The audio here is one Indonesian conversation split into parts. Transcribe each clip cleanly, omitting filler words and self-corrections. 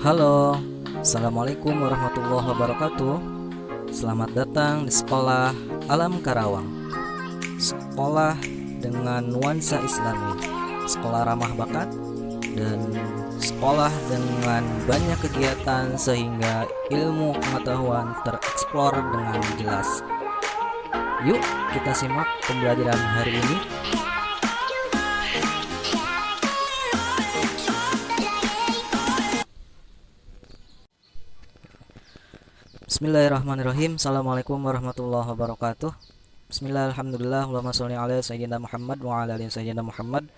Halo, Assalamualaikum warahmatullahi wabarakatuh. Selamat datang di Sekolah Alam Karawang. Sekolah dengan nuansa Islami, sekolah ramah bakat, dan sekolah dengan banyak kegiatan sehingga ilmu pengetahuan tereksplor dengan jelas. Yuk kita simak pembelajaran hari ini. Bismillahirrahmanirrahim. Assalamualaikum warahmatullahi wabarakatuh. Bismillah, alhamdulillah, Allahumma sholli ala sayyidina Muhammad wa ala ali sayyidina Muhammad.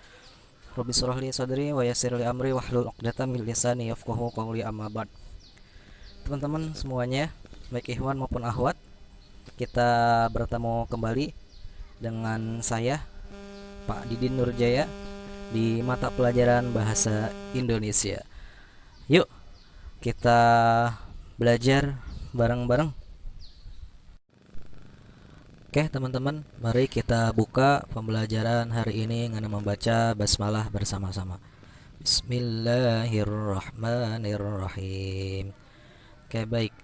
Rabbi shrah li sadri wa yassir li amri wahlul 'uqdatam min lisani yafqahu qawli, amma ba'd. Teman-teman semuanya, baik ikhwan maupun akhwat, kita bertemu kembali dengan saya Pak Didin Nurjaya di mata pelajaran Bahasa Indonesia. Yuk kita belajar bareng-bareng. Oke teman-teman, mari kita buka pembelajaran hari ini dengan membaca basmalah bersama-sama. Bismillahirrahmanirrahim. Oke, baik.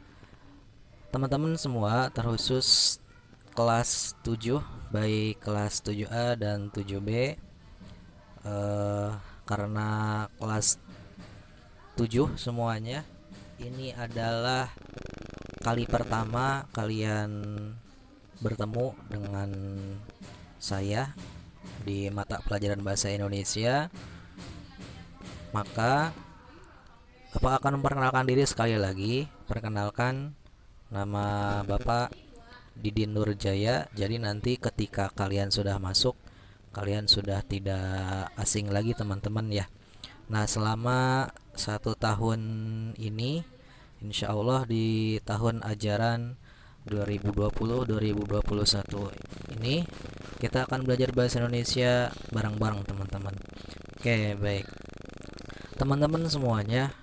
Teman-teman semua, terkhusus kelas 7, baik kelas 7A dan 7B, karena kelas 7 semuanya ini adalah kali pertama kalian bertemu dengan saya di mata pelajaran Bahasa Indonesia, maka Bapak akan memperkenalkan diri sekali lagi. Perkenalkan, nama Bapak Didin Nurjaya. Jadi nanti ketika kalian sudah masuk, kalian sudah tidak asing lagi teman-teman ya. Nah, selama 1 tahun ini, insya Allah di tahun ajaran 2020-2021 ini kita akan belajar bahasa Indonesia bareng-bareng teman-teman. Oke, baik. Teman-teman semuanya,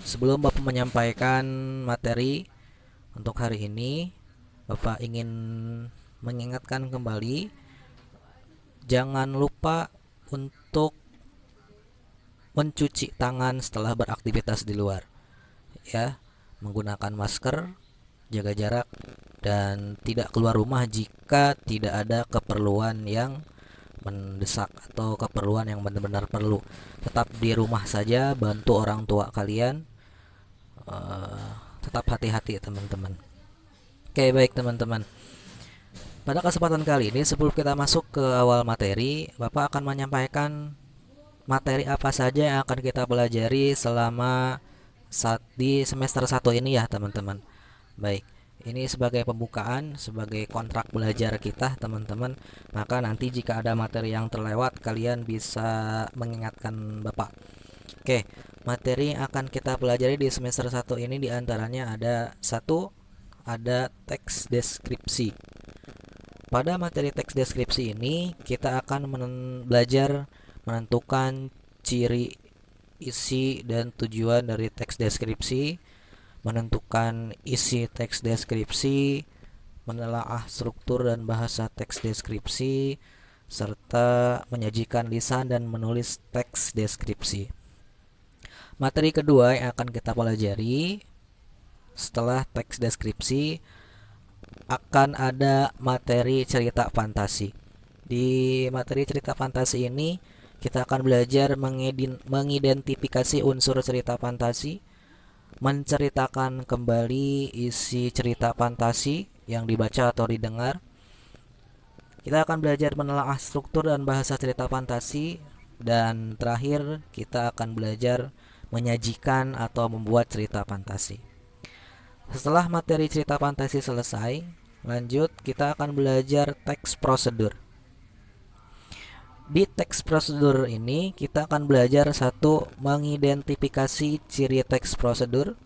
sebelum Bapak menyampaikan materi untuk hari ini, Bapak ingin mengingatkan kembali, jangan lupa untuk mencuci tangan setelah beraktivitas di luar. Ya, menggunakan masker, jaga jarak, dan tidak keluar rumah jika tidak ada keperluan yang mendesak atau keperluan yang benar-benar perlu. Tetap di rumah saja, bantu orang tua kalian. Tetap hati-hati teman-teman. Oke, baik teman-teman. Pada kesempatan kali ini, sebelum kita masuk ke awal materi, Bapak akan menyampaikan materi apa saja yang akan kita pelajari selama di semester 1 ini ya teman-teman. Baik, ini sebagai pembukaan, sebagai kontrak belajar kita teman-teman. Maka nanti jika ada materi yang terlewat, kalian bisa mengingatkan Bapak. Oke, materi yang akan kita pelajari di semester 1 ini diantaranya ada teks deskripsi. Pada materi teks deskripsi ini, kita akan belajar menentukan ciri, isi, dan tujuan dari teks deskripsi, menentukan isi teks deskripsi, menelaah struktur dan bahasa teks deskripsi, serta menyajikan lisan dan menulis teks deskripsi. Materi kedua yang akan kita pelajari setelah teks deskripsi akan ada materi cerita fantasi. Di materi cerita fantasi ini kita akan belajar mengidentifikasi unsur cerita fantasi, menceritakan kembali isi cerita fantasi yang dibaca atau didengar. Kita akan belajar menelaah struktur dan bahasa cerita fantasi, dan terakhir kita akan belajar menyajikan atau membuat cerita fantasi. Setelah materi cerita fantasi selesai, lanjut kita akan belajar teks prosedur. Di teks prosedur ini kita akan belajar mengidentifikasi ciri teks prosedur,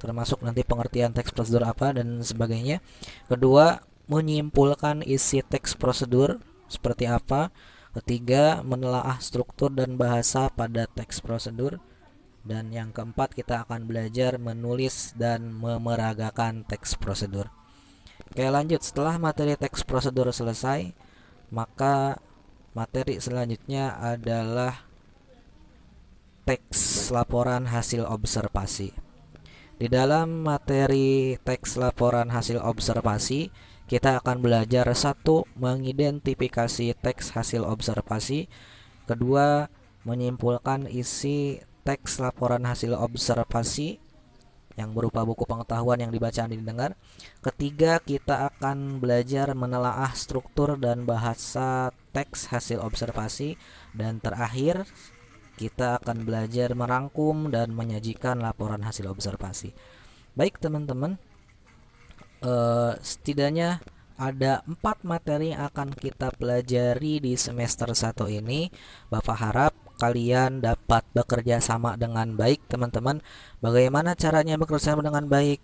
termasuk nanti pengertian teks prosedur apa dan sebagainya. Kedua, menyimpulkan isi teks prosedur seperti apa. Ketiga, menelaah struktur dan bahasa pada teks prosedur. Dan yang keempat, kita akan belajar menulis dan memeragakan teks prosedur. Oke, lanjut. Setelah materi teks prosedur selesai, maka materi selanjutnya adalah teks laporan hasil observasi. Di dalam materi teks laporan hasil observasi, kita akan belajar satu, mengidentifikasi teks hasil observasi. Kedua, menyimpulkan isi teks laporan hasil observasi yang berupa buku pengetahuan yang dibaca dan didengar. Ketiga, kita akan belajar menelaah struktur dan bahasa teks hasil observasi. Dan terakhir, kita akan belajar merangkum dan menyajikan laporan hasil observasi. Baik teman-teman, setidaknya ada 4 materi yang akan kita pelajari di semester 1 ini. Bapak harap kalian dapat bekerja sama dengan baik teman-teman. Bagaimana caranya bekerja sama dengan baik?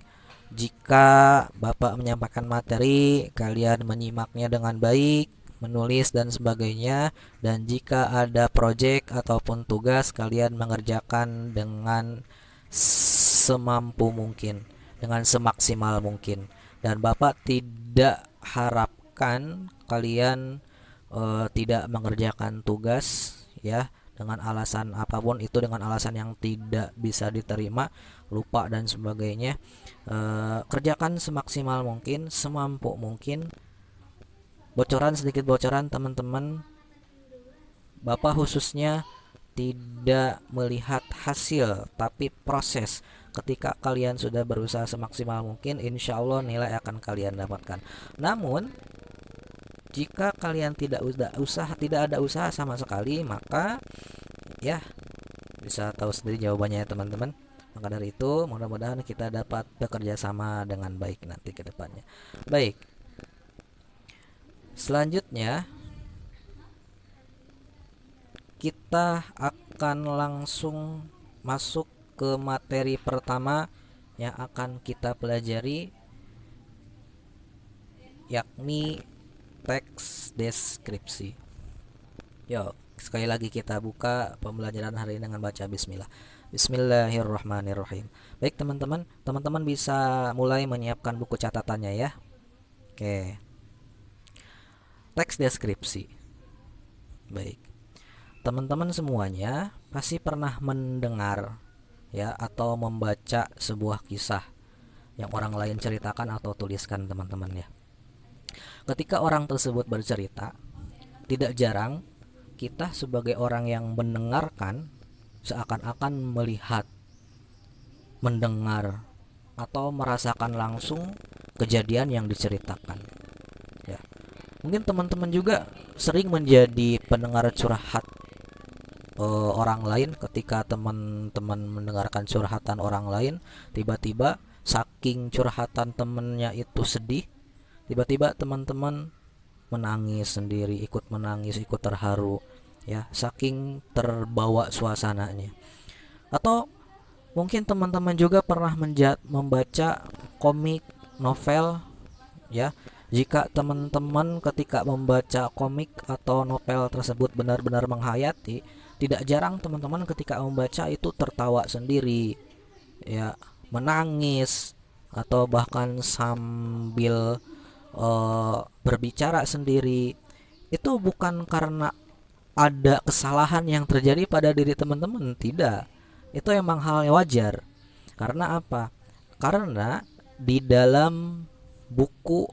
Jika Bapak menyampaikan materi, kalian menyimaknya dengan baik, menulis dan sebagainya, dan jika ada proyek ataupun tugas, kalian mengerjakan dengan semampu mungkin, dengan semaksimal mungkin. Dan Bapak tidak harapkan kalian tidak mengerjakan tugas ya, dengan alasan apapun itu, dengan alasan yang tidak bisa diterima, lupa dan sebagainya. Kerjakan semaksimal mungkin, semampu mungkin. Sedikit bocoran teman-teman, Bapak khususnya tidak melihat hasil tapi proses. Ketika kalian sudah berusaha semaksimal mungkin, insya Allah nilai akan kalian dapatkan. Namun jika kalian tidak ada usaha sama sekali, maka ya bisa tahu sendiri jawabannya ya teman-teman. Maka dari itu mudah-mudahan kita dapat bekerja sama dengan baik nanti ke depannya. Baik, selanjutnya kita akan langsung masuk ke materi pertama yang akan kita pelajari, yakni teks deskripsi. Yuk, sekali lagi kita buka pembelajaran hari ini dengan baca bismillah. Bismillahirrahmanirrahim. Baik teman-teman bisa mulai menyiapkan buku catatannya ya. Oke. Teks deskripsi. Baik. Teman-teman semuanya pasti pernah mendengar ya atau membaca sebuah kisah yang orang lain ceritakan atau tuliskan teman-teman ya. Ketika orang tersebut bercerita, tidak jarang kita sebagai orang yang mendengarkan seakan-akan melihat, mendengar, atau merasakan langsung kejadian yang diceritakan. Ya. Mungkin teman-teman juga sering menjadi pendengar curhat orang lain. Ketika teman-teman mendengarkan curhatan orang lain, tiba-tiba saking curhatan temennya itu sedih, tiba-tiba teman-teman menangis sendiri, ikut menangis, ikut terharu ya, saking terbawa suasananya. Atau mungkin teman-teman juga pernah membaca komik, novel ya. Jika teman-teman ketika membaca komik atau novel tersebut benar-benar menghayati, tidak jarang teman-teman ketika membaca itu tertawa sendiri ya, menangis, atau bahkan sambil berbicara sendiri. Itu bukan karena ada kesalahan yang terjadi pada diri teman-teman, tidak. Itu emang hal yang wajar. Karena apa? Karena di dalam buku,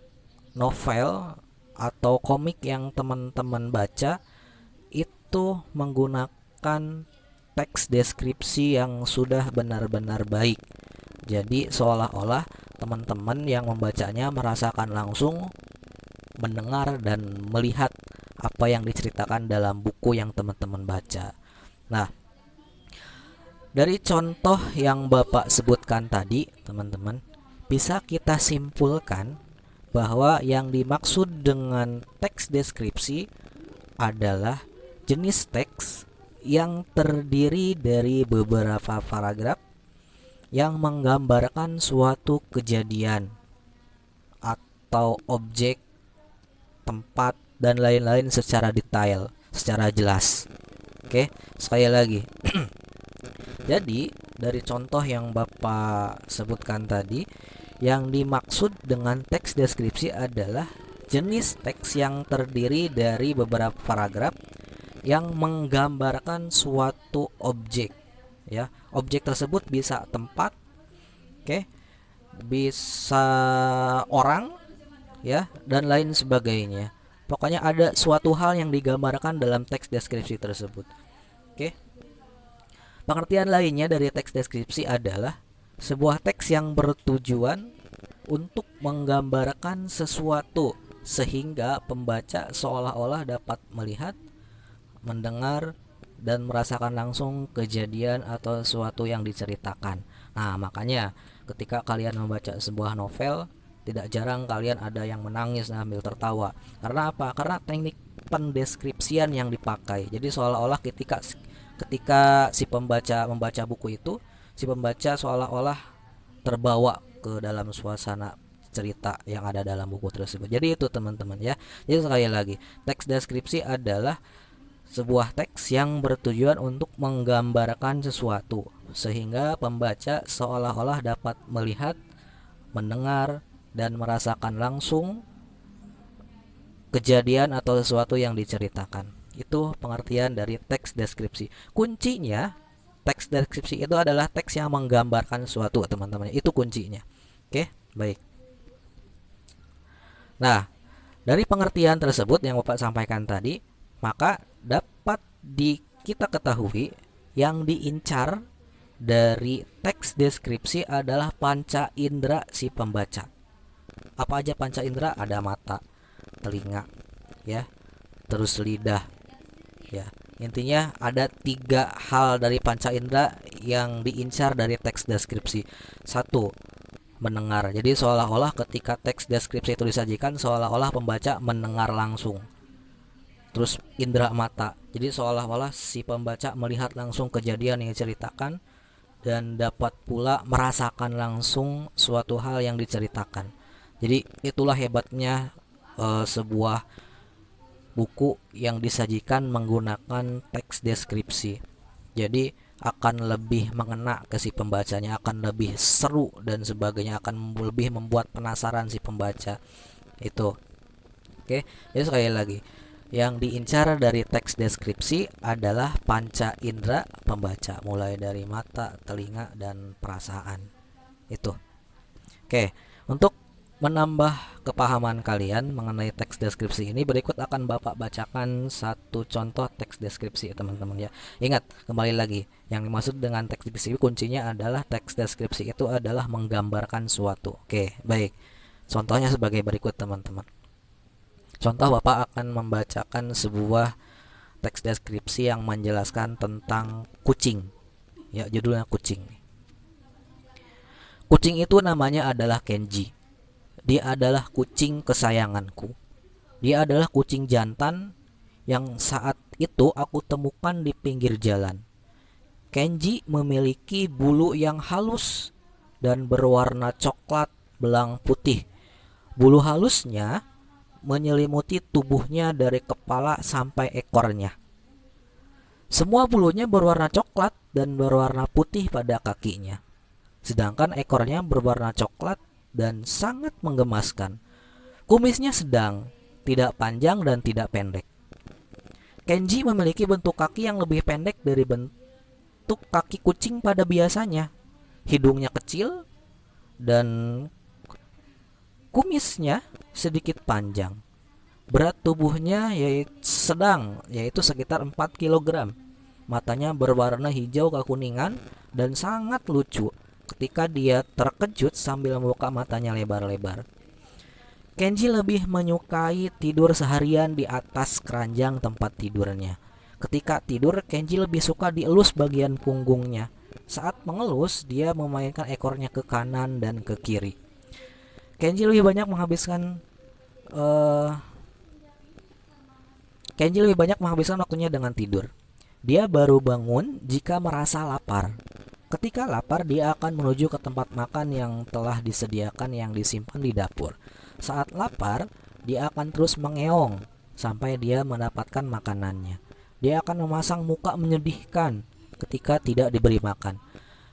novel, atau komik yang teman-teman baca itu menggunakan teks deskripsi yang sudah benar-benar baik. Jadi seolah-olah teman-teman yang membacanya merasakan langsung, mendengar dan melihat apa yang diceritakan dalam buku yang teman-teman baca. Nah, dari contoh yang Bapak sebutkan tadi, teman-teman, bisa kita simpulkan bahwa yang dimaksud dengan teks deskripsi adalah jenis teks yang terdiri dari beberapa paragraf yang menggambarkan suatu kejadian atau objek, tempat, dan lain-lain secara detail, secara jelas. Oke, sekali lagi. Jadi, dari contoh yang Bapak sebutkan tadi, yang dimaksud dengan teks deskripsi adalah jenis teks yang terdiri dari beberapa paragraf yang menggambarkan suatu objek, ya. Objek tersebut bisa tempat, oke, bisa orang, ya, dan lain sebagainya. Pokoknya ada suatu hal yang digambarkan dalam teks deskripsi tersebut. Oke. Pengertian lainnya dari teks deskripsi adalah sebuah teks yang bertujuan untuk menggambarkan sesuatu sehingga pembaca seolah-olah dapat melihat, mendengar, dan merasakan langsung kejadian atau sesuatu yang diceritakan. Nah, makanya ketika kalian membaca sebuah novel, tidak jarang kalian ada yang menangis sambil tertawa. Karena apa? Karena teknik pendeskripsian yang dipakai. Jadi seolah-olah ketika si pembaca membaca buku itu, si pembaca seolah-olah terbawa ke dalam suasana cerita yang ada dalam buku tersebut. Jadi itu teman-teman ya. Jadi sekali lagi, teks deskripsi adalah sebuah teks yang bertujuan untuk menggambarkan sesuatu sehingga pembaca seolah-olah dapat melihat, mendengar, dan merasakan langsung kejadian atau sesuatu yang diceritakan. Itu pengertian dari teks deskripsi. Kuncinya, teks deskripsi itu adalah teks yang menggambarkan sesuatu, teman-teman. Itu kuncinya. Oke, baik. Nah, dari pengertian tersebut yang Bapak sampaikan tadi, maka dapat kita ketahui yang diincar dari teks deskripsi adalah panca indera si pembaca. Apa aja panca indera? Ada mata, telinga, ya, terus lidah, ya. Intinya ada 3 hal dari panca indera yang diincar dari teks deskripsi. 1, mendengar. Jadi seolah-olah ketika teks deskripsi itu disajikan, seolah-olah pembaca mendengar langsung. Terus indera mata. Jadi seolah-olah si pembaca melihat langsung kejadian yang diceritakan dan dapat pula merasakan langsung suatu hal yang diceritakan. Jadi itulah hebatnya sebuah buku yang disajikan menggunakan teks deskripsi. Jadi akan lebih mengena ke si pembacanya, akan lebih seru dan sebagainya, akan lebih membuat penasaran si pembaca. Itu. Oke, jadi sekali lagi, yang diincar dari teks deskripsi adalah panca indera pembaca, mulai dari mata, telinga, dan perasaan. Itu. Oke, untuk menambah kepahaman kalian mengenai teks deskripsi ini, berikut akan Bapak bacakan satu contoh teks deskripsi, teman-teman ya. Ingat, kembali lagi, yang dimaksud dengan teks deskripsi kuncinya adalah teks deskripsi itu adalah menggambarkan suatu. Oke, baik. Contohnya sebagai berikut, teman-teman. Contoh, Bapak akan membacakan sebuah teks deskripsi yang menjelaskan tentang kucing. Ya, judulnya kucing. Kucing itu namanya adalah Kenji. Dia adalah kucing kesayanganku. Dia adalah kucing jantan yang saat itu aku temukan di pinggir jalan. Kenji memiliki bulu yang halus dan berwarna coklat belang putih. Bulu halusnya menyelimuti tubuhnya dari kepala sampai ekornya. Semua bulunya berwarna coklat dan berwarna putih pada kakinya. Sedangkan ekornya berwarna coklat dan sangat menggemaskan. Kumisnya sedang, tidak panjang dan tidak pendek. Kenji memiliki bentuk kaki yang lebih pendek dari bentuk kaki kucing pada biasanya. Hidungnya kecil dan kumisnya sedikit panjang. Berat tubuhnya sedang, yaitu sekitar 4 kg. Matanya berwarna hijau kekuningan dan sangat lucu ketika dia terkejut sambil membuka matanya lebar-lebar. Kenji lebih menyukai tidur seharian di atas keranjang tempat tidurnya. Ketika tidur, Kenji lebih suka dielus bagian punggungnya. Saat mengelus, dia memainkan ekornya ke kanan dan ke kiri. Kenji lebih banyak menghabiskan waktunya dengan tidur. Dia baru bangun jika merasa lapar. Ketika lapar, dia akan menuju ke tempat makan yang telah disediakan yang disimpan di dapur. Saat lapar, dia akan terus mengeong sampai dia mendapatkan makanannya. Dia akan memasang muka menyedihkan ketika tidak diberi makan.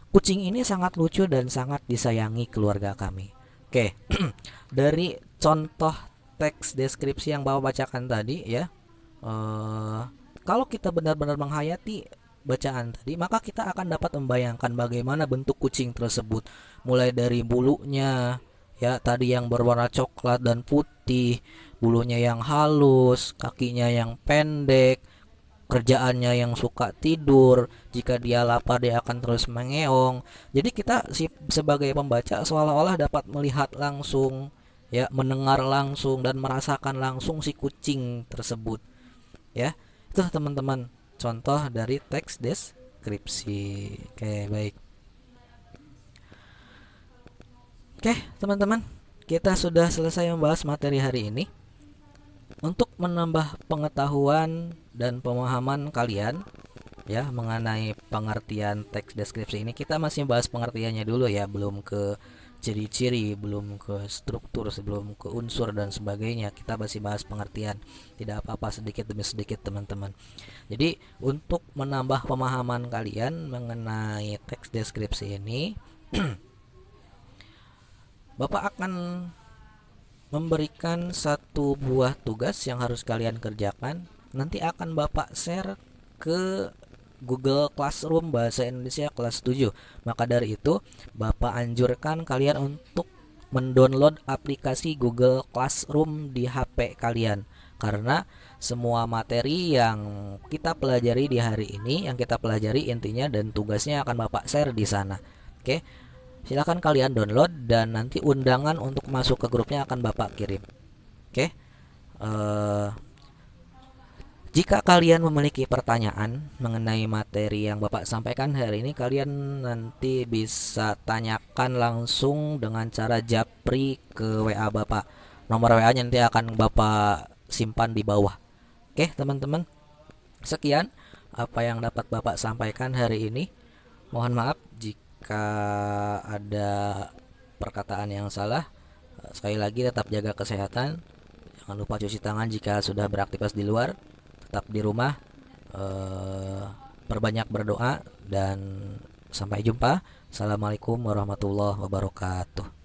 Kucing ini sangat lucu dan sangat disayangi keluarga kami. Oke, dari contoh teks deskripsi yang Bapak bacakan tadi ya, kalau kita benar-benar menghayati bacaan tadi, maka kita akan dapat membayangkan bagaimana bentuk kucing tersebut, mulai dari bulunya ya tadi yang berwarna coklat dan putih, bulunya yang halus, kakinya yang pendek, kerjaannya yang suka tidur, jika dia lapar dia akan terus mengeong. Jadi kita sebagai pembaca seolah-olah dapat melihat langsung ya, mendengar langsung dan merasakan langsung si kucing tersebut ya. Itu teman-teman contoh dari teks deskripsi. Oke, baik. Oke, teman-teman, kita sudah selesai membahas materi hari ini. Untuk menambah pengetahuan dan pemahaman kalian ya mengenai pengertian teks deskripsi ini, kita masih bahas pengertiannya dulu ya, belum ke ciri-ciri, belum ke struktur, sebelum ke unsur dan sebagainya. Kita masih bahas pengertian, tidak apa-apa, sedikit demi sedikit teman-teman. Jadi untuk menambah pemahaman kalian mengenai teks deskripsi ini Bapak akan memberikan satu buah tugas yang harus kalian kerjakan. Nanti akan Bapak share ke Google Classroom Bahasa Indonesia kelas 7. Maka dari itu, Bapak anjurkan kalian untuk mendownload aplikasi Google Classroom di HP kalian. Karena semua materi yang kita pelajari di hari ini, yang kita pelajari intinya dan tugasnya akan Bapak share di sana. Oke. Silahkan kalian download dan nanti undangan untuk masuk ke grupnya akan Bapak kirim. Oke. Jika kalian memiliki pertanyaan mengenai materi yang Bapak sampaikan hari ini, kalian nanti bisa tanyakan langsung dengan cara japri ke WA Bapak. Nomor WA-nya nanti akan Bapak simpan di bawah. Oke, teman-teman. Sekian apa yang dapat Bapak sampaikan hari ini. Mohon maaf jika ada perkataan yang salah. Sekali lagi tetap jaga kesehatan. Jangan lupa cuci tangan jika sudah beraktivitas di luar. Tetap di rumah, perbanyak berdoa, dan sampai jumpa. Assalamualaikum warahmatullahi wabarakatuh.